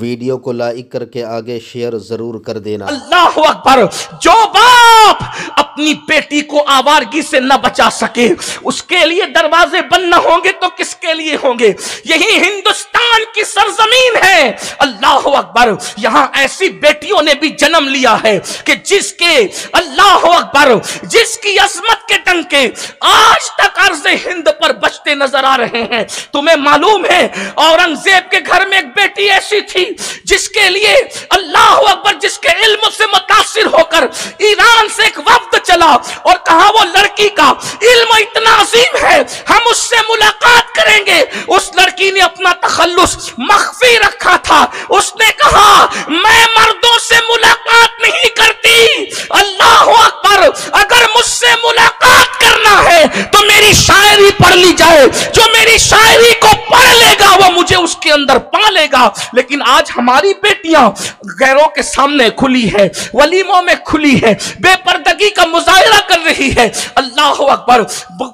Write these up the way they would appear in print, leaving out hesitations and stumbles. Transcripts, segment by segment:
Video کو like کر کے آگے شیئر ضرور کر دینا۔ اللہ اکبر۔ جو باپ اپنی بیٹی کو آوارگی سے نہ بچا سکے اس کے لیے دروازے بند نہ ہوں گے تو کس کے لیے ہوں گے؟ یہی ہندوستان کی سرزمین ہے۔ اللہ اکبر۔ یہاں ایسی بیٹیوں نے بھی جنم لیا ہے کہ جس کے اللہ اکبر جس کی عظمت کے ڈنکے آج تک عرض ہند پر بجتے نظر آ رہے ہیں۔ تمہیں معلوم ہے اورنگزیب کے گھر میں ایک بیٹی ایسی تھی جس کے لیے اللہ اکبر جس کے علم سے متاثر ہو کر ایران سے ایک وفد چلا اور کہا وہ لڑکی کا علم اتنا عظیم ہے ہم اس سے ملاقات کریں گے۔ اس لڑکی نے اپنا تخلص مخفی رکھا تھا۔ اس نے کہا میں مردوں سے ملاقات نہیں کرتی۔ اللہ اکبر۔ اگر مجھ سے ملاقات کرنا ہے تو میری شاعری پڑھ لی جائے، جو میری شاعری کو پڑھ لے گا وہ مجھے اس کے اندر پا لے گا۔ لیکن آج ہماری بیٹیاں غیروں کے سامنے کھلی ہے، ولیموں میں کھلی ہے، بے پردگی کا مظاہرہ کر رہی ہے۔ اللہ اکبر۔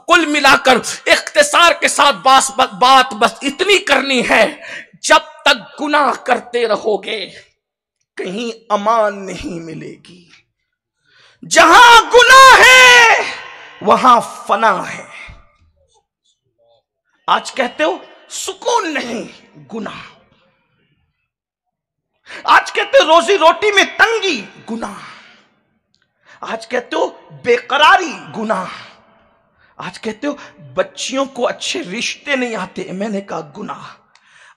کل ملا کر اختصار کے ساتھ بات بس اتنی کرنی ہے، جب تک گناہ کرتے رہو گے کہیں امان نہیں ملے گی۔ جہاں گناہ ہے وہاں فنا ہے۔ آج کہتے ہو سکون نہیں، گناہ۔ آج کہتے ہو روزی روٹی میں تنگی، گناہ۔ آج کہتے ہو بے قراری، گناہ۔ آج کہتے ہو بچیوں کو اچھے رشتے نہیں آتے، میں نے کہا گناہ۔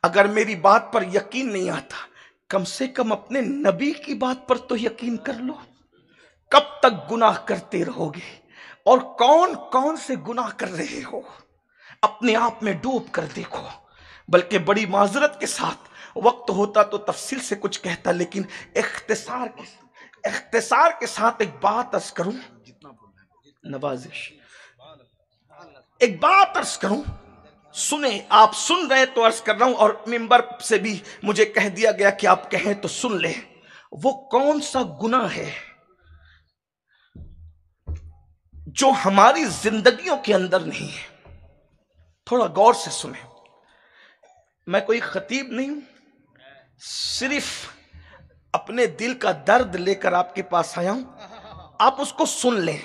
اگر میری بات پر یقین نہیں آتا کم سے کم اپنے نبی کی بات پر تو یقین کر لو۔ کب تک گناہ کرتے رہو گے؟ اور کون کون سے گناہ کر رہے ہو؟ اپنے آپ میں ڈوب کر دیکھو۔ بلکہ بڑی معذرت کے ساتھ، وقت ہوتا تو تفصیل سے کچھ کہتا، لیکن اختصار کے ساتھ ایک بات عرض کروں، نوازش ایک بات عرض کروں، سنیں۔ آپ سن رہے تو عرض کر رہا ہوں، اور منبر سے بھی مجھے کہہ دیا گیا کہ آپ کہیں تو سن لیں۔ وہ کون سا گناہ ہے جو ہماری زندگیوں کے اندر نہیں ہے؟ تھوڑا غور سے سنیں۔ میں کوئی خطیب نہیں ہوں، صرف اپنے دل کا درد لے کر آپ کے پاس آیا ہوں، آپ اس کو سن لیں۔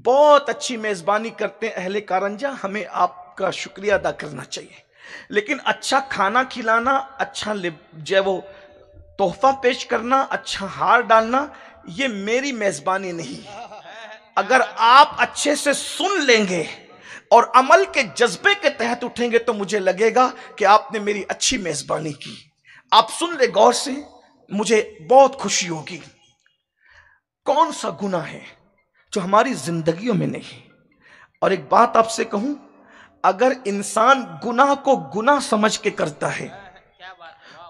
بہت اچھی میزبانی کرتے ہیں اہل کارنجہ، ہمیں آپ کا شکریہ ادا کرنا چاہیے، لیکن اچھا کھانا کھلانا، اچھا جو وہ تحفہ پیش کرنا، اچھا ہار ڈالنا، یہ میری میزبانی نہیں۔ اگر آپ اچھے سے سن لیں گے اور عمل کے جذبے کے تحت اٹھیں گے تو مجھے لگے گا کہ آپ نے میری اچھی میزبانی کی۔ آپ سن لیں غور سے، مجھے بہت خوشی ہوگی۔ کون سا گناہ ہے جو ہماری زندگیوں میں نہیں؟ اور ایک بات آپ سے کہوں، اگر انسان گناہ کو گناہ سمجھ کے کرتا ہے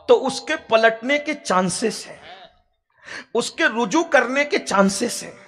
تو اس کے پلٹنے کے چانسز ہیں، اس کے رجوع کرنے کے چانسز ہیں۔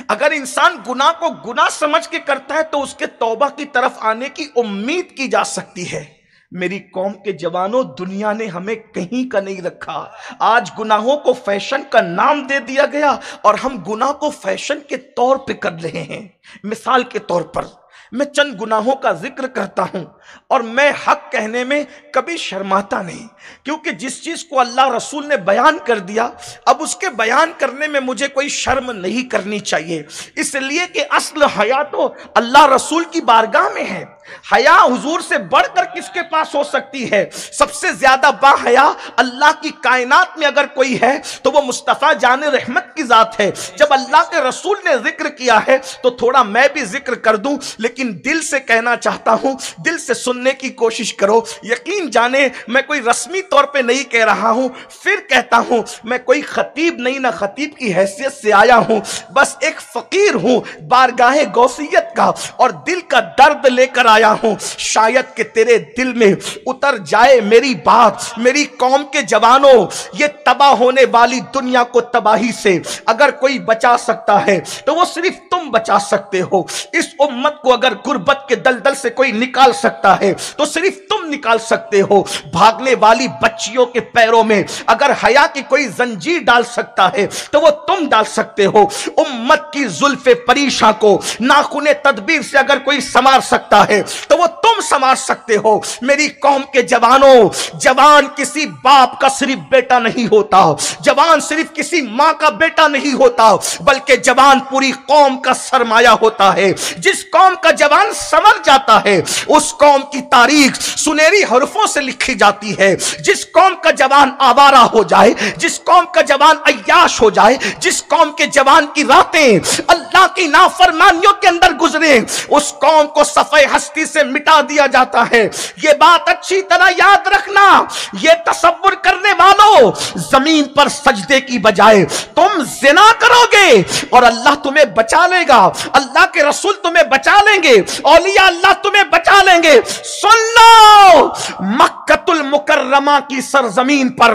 اگر انسان گناہ کو گناہ سمجھ کے کرتا ہے تو اس کے توبہ کی طرف آنے کی امید کی جا سکتی ہے۔ میری قوم کے جوانوں، دنیا نے ہمیں کہیں کا نہیں رکھا۔ آج گناہوں کو فیشن کا نام دے دیا گیا اور ہم گناہ کو فیشن کے طور پہ کر رہے ہیں۔ مثال کے طور پر میں چند گناہوں کا ذکر کرتا ہوں، اور میں حق کہنے میں کبھی شرماتا نہیں، کیونکہ جس چیز کو اللہ رسول نے بیان کر دیا، اب اس کے بیان کرنے میں مجھے کوئی شرم نہیں کرنی چاہیے، اس لیے کہ اصل حیا تو اللہ رسول کی بارگاہ میں ہے۔ حیا حضور سے بڑھ کر کس کے پاس ہو سکتی ہے؟ سب سے زیادہ با حیا اللہ کی کائنات میں اگر کوئی ہے تو وہ مصطفیٰ جان رحمت کی ذات ہے۔ جب اللہ کے رسول نے ذکر کیا ہے تو تھوڑا میں بھی ذکر کر دوں، لیکن دل سے کہنا چاہتا ہوں، دل سے سننے کی کوشش کرو۔ یقین جانے میں کوئی رسمی طور پہ نہیں کہہ رہا ہوں، پھر کہتا ہوں میں کوئی خطیب نہیں، نہ خطیب کی حیثیت سے آیا ہوں، بس ایک فقیر ہوں بارگاہ غوثیت کا، اور دل کا درد لے کر آیا ہوں۔ شاید کہ تیرے دل میں اتر جائے میری بات۔ میری قوم کے جوانوں، یہ تباہ ہونے والی دنیا کو تباہی سے اگر کوئی بچا سکتا ہے تو وہ صرف تم بچا سکتے ہو۔ اس امت کو اگر غربت کے دلدل سے کوئی نکال سکتا ہے تو صرف تم نکال سکتے ہو۔ بھاگنے والی بچیوں کے پیروں میں اگر حیا کی کوئی زنجیر ڈال سکتا ہے تو وہ تم ڈال سکتے ہو۔ امت کی زلف پریشاں کو ناخن تدبیر سے اگر کوئی سنوار سکتا ہے تو وہ تم سنوار سکتے ہو۔ میری قوم کے جوانوں، جوان کسی باپ کا صرف بیٹا نہیں ہوتا، جوان صرف کسی ماں کا بیٹا نہیں ہوتا، بلکہ جوان پوری قوم کا سرمایہ ہوتا ہے۔ جس قوم کا جوان سنور جاتا ہے اس قوم کی تاریخ سنہری حروفوں سے لکھی جاتی ہے۔ جس قوم کا جوان آوارہ ہو جائے، جس قوم کا جوان عیاش ہو جائے، جس قوم کے جوان کی راتیں اللہ کی نافرمانیوں کے اندر گزرے، اس قوم کو صفحہ ہستی سے مٹا دیا جاتا ہے۔ یہ بات اچھی طرح یاد رکھنا۔ یہ تصور کرنے والوں، زمین پر سجدے کی بجائے تم زنا کرو گے اور اللہ تمہیں بچا لے گا، اللہ کے رسول تمہیں بچا لیں گے، اولیاء اللہ تمہیں بچا لیں گے۔ سن لو، مکہ المکرمہ کی سرزمین پر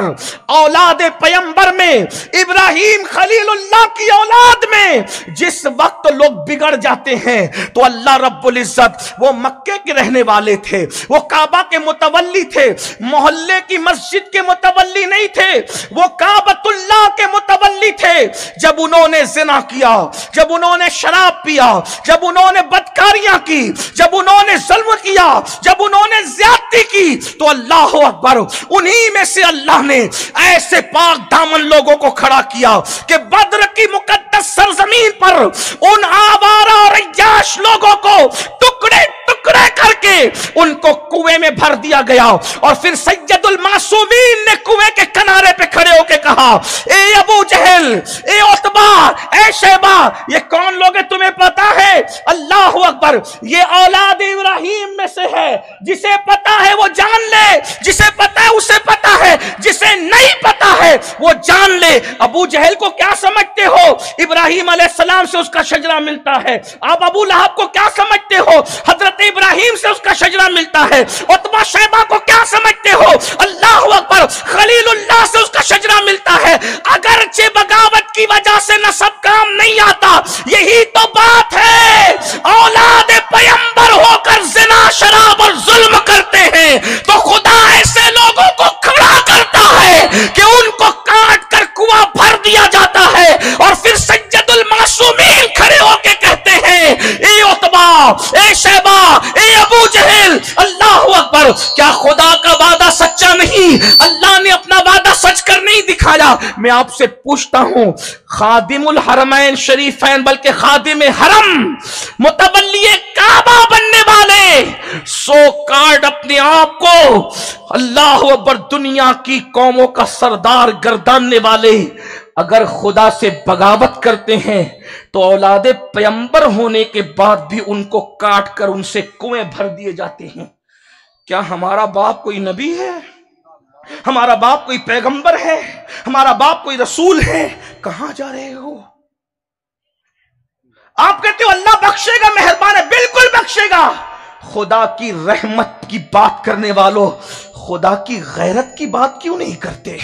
اولاد پیمبر میں، ابراہیم خلیل اللہ کی اولاد میں جس وقت لوگ بگڑ جاتے ہیں تو اللہ رب العزت، وہ مکے کے رہنے والے تھے، وہ کعبہ کے متولی تھے، محلے کی مسجد کے متولی نہیں تھے، وہ کعبۃ اللہ کے متولی تھے۔ جب انہوں نے زنا کیا، جب انہوں نے شراب پیا، جب انہوں نے بدکاریاں کی، جب انہوں نے ظلم کیا، جب انہوں نے زیادتی کی، تو اللہ اکبر، انہی میں سے اللہ نے ایسے پاک دامن لوگوں کو کھڑا کیا کہ بدر کی مقدس سرزمین پر ان آوارہ اور عیاش لوگوں کو ٹکڑے ٹکڑے کر کے ان کو کنویں میں بھر دیا گیا۔ اور پھر سید المعصومین نے کنویں کے کنارے پہ کھڑے ہو کے کہا، اے ابو جہل، اے عتبہ، اے شیبہ، یہ کون لوگ ہیں تمہیں پتا ہے؟ اللہ اکبر، یہ اولاد ابراہیم میں سے ہے۔ جسے پتا ہے وہ جان لے، جسے پتا ہے اسے پتا ہے، جسے نہیں پتا ہے وہ جان لے۔ ابو جہل کو کیا سمجھتے ہو؟ ابراہیم علیہ السلام سے اس کا شجرہ ملتا ہے۔ آپ ابو لہب کو کیا سمجھتے ہو؟ حضرت ابراہیم سے اس کا شجرہ ملتا ہے۔ عتبہ شیبہ کو کیا سمجھتے ہو؟ اللہ اکبر، خلیل اللہ سے اس کا شجرہ ملتا ہے۔ اگرچہ بغاوت کی وجہ سے نسب کام نہیں آتا، یہی تو بات ہے۔ اولاد پیمبر ہو کر زنا، شراب اور ظلم کرتے ہیں تو خدا ایسے لوگوں کو کھڑا کرتا ہے کہ ان کو کاٹ کر کنواں بھر دیا جاتا ہے، اور پھر سید المعصومین کھڑے ہو کے کہتے ہیں، اے عتبہ، اے شیبہ، اے ابو جہل، اللہ اکبر، کیا خدا کا وعدہ سچا نہیں؟ اللہ نے اپنا وعدہ سچ کر نہیں دکھایا۔ میں آپ سے پوچھتا ہوں، خادم الحرمین شریفین بلکہ خادم حرم، متولی کعبہ بننے والے، سو کارڈ اپنے آپ کو اللہ اکبر دنیا کی قوموں کا سردار گرداننے والے، اگر خدا سے بغاوت کرتے ہیں تو اولاد پیمبر ہونے کے بعد بھی ان کو کاٹ کر ان سے کنویں بھر دیے جاتے ہیں۔ کیا ہمارا باپ کوئی نبی ہے؟ ہمارا باپ کوئی پیغمبر ہے؟ ہمارا باپ کوئی رسول ہے؟ کہاں جا رہے ہو؟ آپ کہتے ہو اللہ بخشے گا، مہربان ہے، بالکل بخشے گا۔ خدا کی رحمت کی بات کرنے والوں، خدا کی غیرت کی بات کیوں نہیں کرتے؟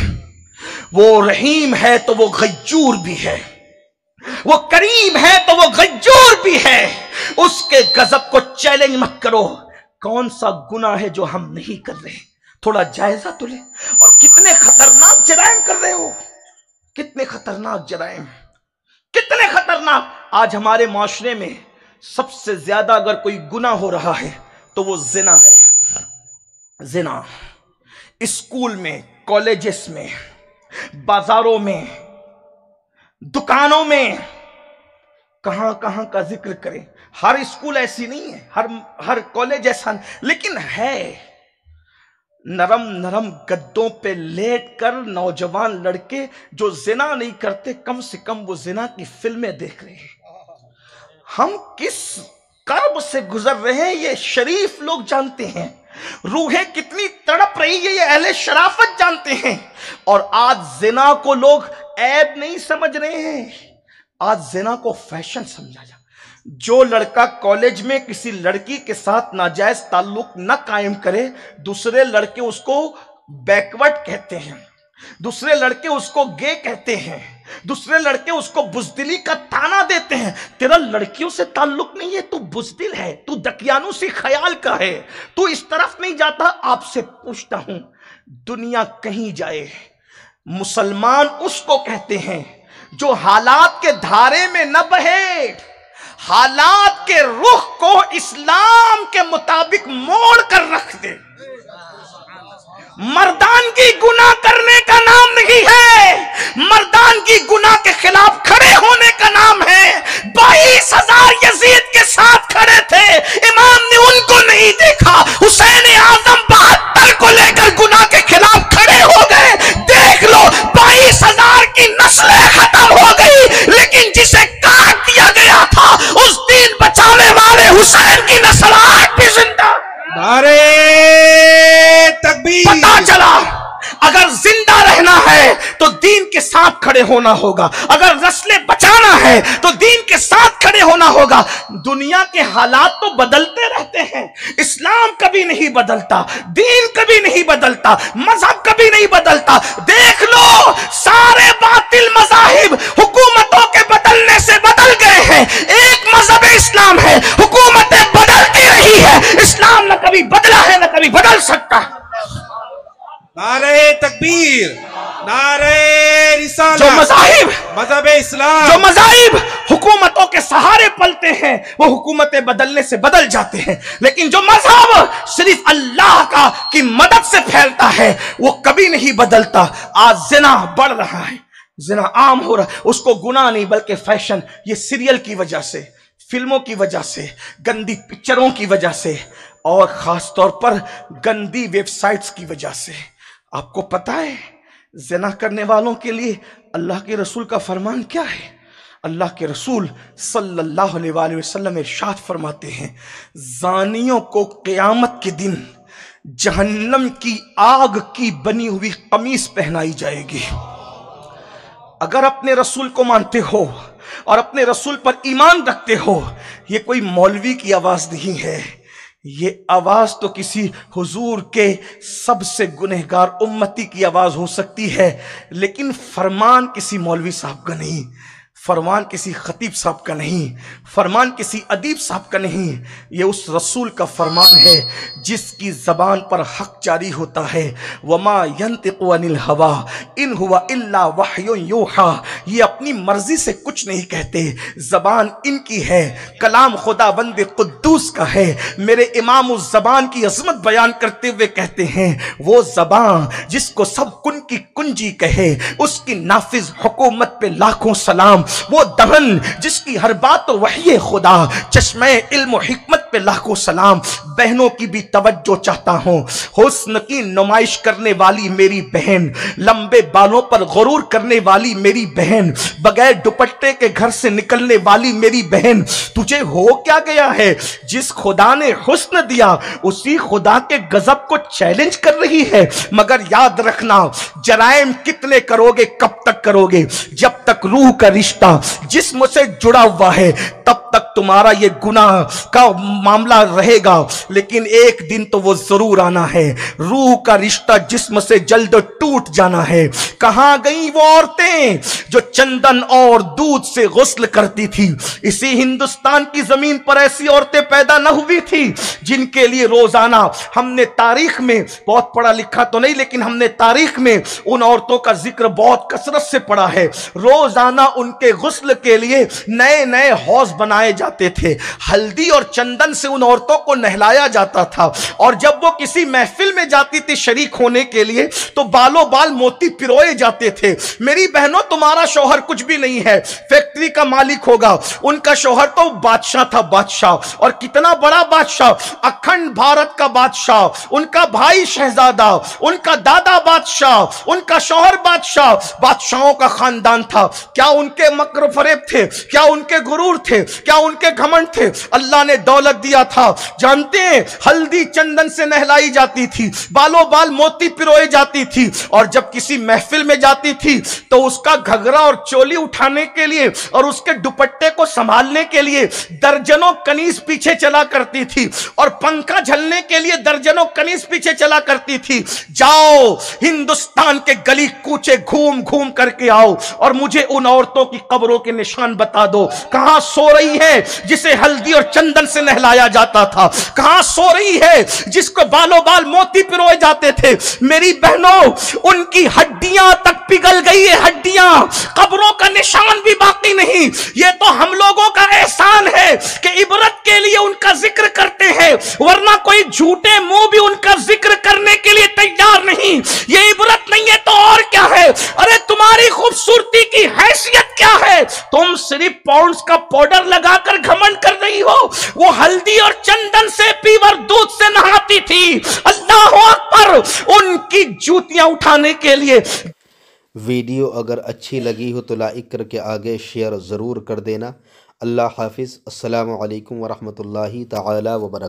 وہ رحیم ہے تو وہ غیور بھی ہے، وہ کریم ہے تو وہ غیور بھی ہے۔ اس کے غضب کو چیلنج مت کرو۔ کون سا گناہ ہے جو ہم نہیں کر رہے؟ تھوڑا جائزہ تو لے۔ اور کتنے خطرناک جرائم کر رہے ہو، کتنے خطرناک جرائم، کتنے خطرناک۔ آج ہمارے معاشرے میں سب سے زیادہ اگر کوئی گناہ ہو رہا ہے تو وہ زنا ہے۔ زنا اسکول میں، کالجز میں، بازاروں میں، دکانوں میں، کہاں کہاں کا ذکر کریں۔ ہر اسکول ایسی نہیں ہے، ہر کالج ایسا نہیں، لیکن ہے۔ نرم نرم گدوں پہ لیٹ کر نوجوان لڑکے جو زنا نہیں کرتے، کم سے کم وہ زنا کی فلمیں دیکھ رہے ہیں۔ ہم کس کرب سے گزر رہے ہیں یہ شریف لوگ جانتے ہیں، روحیں کتنی تڑپ رہی ہے یہ اہل شرافت جانتے ہیں۔ اور آج زنا کو لوگ عیب نہیں سمجھ رہے ہیں، آج زنا کو فیشن سمجھا جا۔ جو لڑکا کالج میں کسی لڑکی کے ساتھ ناجائز تعلق نہ قائم کرے، دوسرے لڑکے اس کو بیکورڈ کہتے ہیں، دوسرے لڑکے اس کو گے کہتے ہیں، دوسرے لڑکے اس کو بزدلی کا تانا دیتے ہیں۔ تیرا لڑکیوں سے تعلق نہیں ہے، تو بزدل ہے، تو دقیانوسی خیال کا ہے، تو اس طرف نہیں جاتا۔ آپ سے پوچھتا ہوں، دنیا کہیں جائے، مسلمان اس کو کہتے ہیں جو حالات کے دھارے میں نہ بہے، حالات کے رخ کو اسلام کے مطابق موڑ کر رکھ دے. مردانگی گناہ کرنے کا نام نہیں ہے، مردانگی گناہ کے خلاف کھڑے ہونے کا نام ہے. 22,000 یزید کے ساتھ کھڑے تھے، امام نے ان کو نہیں دیکھا. حسین اعظم 72 کو لے کر گناہ کے خلاف کھڑے ہو گئے. دیکھ لو 22,000 کی نسلیں ختم ہو گئی، لیکن جسے کاٹ دیا گیا تھا اس دین بچانے والے حسین کی نسل آج بھی زندہ. نعرے تکبیر. پتا چلا اگر زندہ رہنا ہے تو دین کے ساتھ کھڑے ہونا ہوگا، اگر نسلیں بچانا ہے تو دین کے ساتھ کھڑے ہونا ہوگا. دنیا کے حالات تو بدلتے رہتے ہیں، اسلام کبھی نہیں بدلتا، دین کبھی نہیں بدلتا، مذہب کبھی نہیں بدلتا. دیکھ لو سارے باطل مذاہب حکومتوں کے بدلنے سے بدل گئے ہیں، ایک مذہب اسلام ہے، حکومتیں بدلتی رہی ہے، اسلام نہ کبھی بدلا ہے نہ کبھی بدل سکتا ہے. نعرے تکبیر، نعرے رسالہ. جو مذاہب مذہب اسلام، جو مذاہب حکومتوں کے سہارے پلتے ہیں وہ حکومتیں بدلنے سے بدل جاتے ہیں، لیکن جو مذہب صرف اللہ کا کی مدد سے پھیلتا ہے وہ کبھی نہیں بدلتا. آج زنا بڑھ رہا ہے، زنا عام ہو رہا ہے، اس کو گناہ نہیں بلکہ فیشن، یہ سیریل کی وجہ سے، فلموں کی وجہ سے، گندی پکچروں کی وجہ سے، اور خاص طور پر گندی ویب سائٹس کی وجہ سے. آپ کو پتا ہے زنا کرنے والوں کے لیے اللہ کے رسول کا فرمان کیا ہے؟ اللہ کے رسول صلی اللہ علیہ وآلہ وسلم ارشاد فرماتے ہیں زانیوں کو قیامت کے دن جہنم کی آگ کی بنی ہوئی قمیص پہنائی جائے گی. اگر اپنے رسول کو مانتے ہو اور اپنے رسول پر ایمان رکھتے ہو، یہ کوئی مولوی کی آواز نہیں ہے، یہ آواز تو کسی حضور کے سب سے گنہگار امتی کی آواز ہو سکتی ہے، لیکن فرمان کسی مولوی صاحب کا نہیں، فرمان کسی خطیب صاحب کا نہیں، فرمان کسی ادیب صاحب کا نہیں. یہ اس رسول کا فرمان ہے جس کی زبان پر حق جاری ہوتا ہے. وما ينطق عن الهوى ان هو الا وحی یوحى. یہ اپنی مرضی سے کچھ نہیں کہتے، زبان ان کی ہے، کلام خدا بند قدوس کا ہے. میرے امام اس زبان کی عظمت بیان کرتے ہوئے کہتے ہیں وہ زبان جس کو سب کن کی کنجی کہے، اس کی نافذ حکومت پہ لاکھوں سلام. وہ دہن جس کی ہر بات وحی خدا، چشمہ علم و حکمت پہ لاکھوں سلام. بہنوں کی بھی توجہ چاہتا ہوں، حسن کی نمائش کرنے والی میری بہن، لمبے بالوں پر غرور کرنے والی میری بہن، بغیر دوپٹے کے گھر سے نکلنے والی میری بہن، تجھے ہو کیا گیا ہے؟ جس خدا نے حسن دیا اسی خدا کے غضب کو چیلنج کر رہی ہے. مگر یاد رکھنا جرائم کتنے کرو گے، کب تک کرو گے؟ جب تک روح کا رشتہ جسم سے جڑا ہوا ہے تب تک تمہارا یہ گناہ کا معاملہ رہے گا، لیکن ایک دن تو وہ ضرور آنا ہے. روح کا رشتہ جسم سے جلد ٹوٹ جانا ہے. کہاں گئیں وہ عورتیں جو چندن اور دودھ سے غسل کرتی تھی؟ اسی ہندوستان کی زمین پر ایسی عورتیں پیدا نہ ہوئی تھی جن کے لیے روزانہ ہم نے تاریخ میں، بہت پڑھا لکھا تو نہیں لیکن ہم نے تاریخ میں ان عورتوں کا ذکر بہت کثرت سے پڑھا ہے. روزانہ ان کے غسل کے لیے نئے نئے حوض بنائے جاتے تھے، ہلدی اور چندن سے ان عورتوں کو نہلایا جاتا تھا، اور جب وہ کسی محفل میں جاتی تھی شریک ہونے کے لیے تو بالوں بال موتی پروئے جاتے تھے. میری بہنوں تمہارا شوہر کچھ بھی نہیں ہے، فیکٹری کا مالک ہوگا، ان کا شوہر تو بادشاہ تھا، بادشاہ، اور کتنا بڑا بادشاہ، اکھنڈ بھارت کا بادشاہ، ان کا بھائی شہزادہ، ان کا دادا بادشاہ، ان کا شوہر بادشاہ، بادشاہوں کا خاندان تھا. کیا ان کے مکر و فریب تھے؟ کیا ان کے غرور تھے؟ کیا ان کے گھمنڈ تھے؟ اللہ نے دولت دیا تھا. جانتے ہیں ہلدی چندن سے نہلائی جاتی تھی، بالوں بال موتی پروئے جاتی تھی، اور جب کسی محفل میں جاتی تھی تو اس کا گھگرا اور چولی اٹھانے کے لیے اور اس کے دوپٹے کو سنبھالنے کے لیے درجنوں کنیز پیچھے چلا کرتی تھی، اور پنکھا جھلنے کے لیے درجنوں کنیز پیچھے چلا کرتی تھی. جاؤ ہندوستان کے گلی کوچے گھوم گھوم کر کے آؤ اور مجھے ان عورتوں کی قبروں کے نشان بتا دو. کہاں سو رہی ہے جسے ہلدی اور چندن سے نہلایا جاتا تھا؟ کہاں سو رہی ہے جس کو بالوں بال موتی پروئے جاتے تھے؟ میری بہنوں، ان کی ہڈیاں تک پگھل گئی ہے، ہڈیاں، قبروں کا نشان بھی باقی نہیں۔ یہ تو ہم لوگوں کا احسان ہے کہ عبرت کے لیے ان کا ذکر کرتے ہیں، ورنہ کوئی جھوٹے منہ بھی ان کا ذکر کرنے کے لیے تیار نہیں۔ یہ عبرت نہیں ہے تو اور کیا ہے؟ ارے تمہاری خوبصورتی کی حیثیت کیا ہے؟ تم صرف پاؤنڈز کا پاؤڈر لگا کر گھمنڈ کر رہی ہو، وہ ہلدی اور چندن سے، پیور دودھ سے نہاتی تھی۔ اللہ اکبر! ان کی جوتیاں اٹھانے کے لیے۔ ویڈیو اگر اچھی لگی ہو تو لائک کر کے آگے شیئر ضرور کر دینا۔ اللہ حافظ۔ السلام علیکم ورحمۃ اللہ تعالی وبرکاتہ۔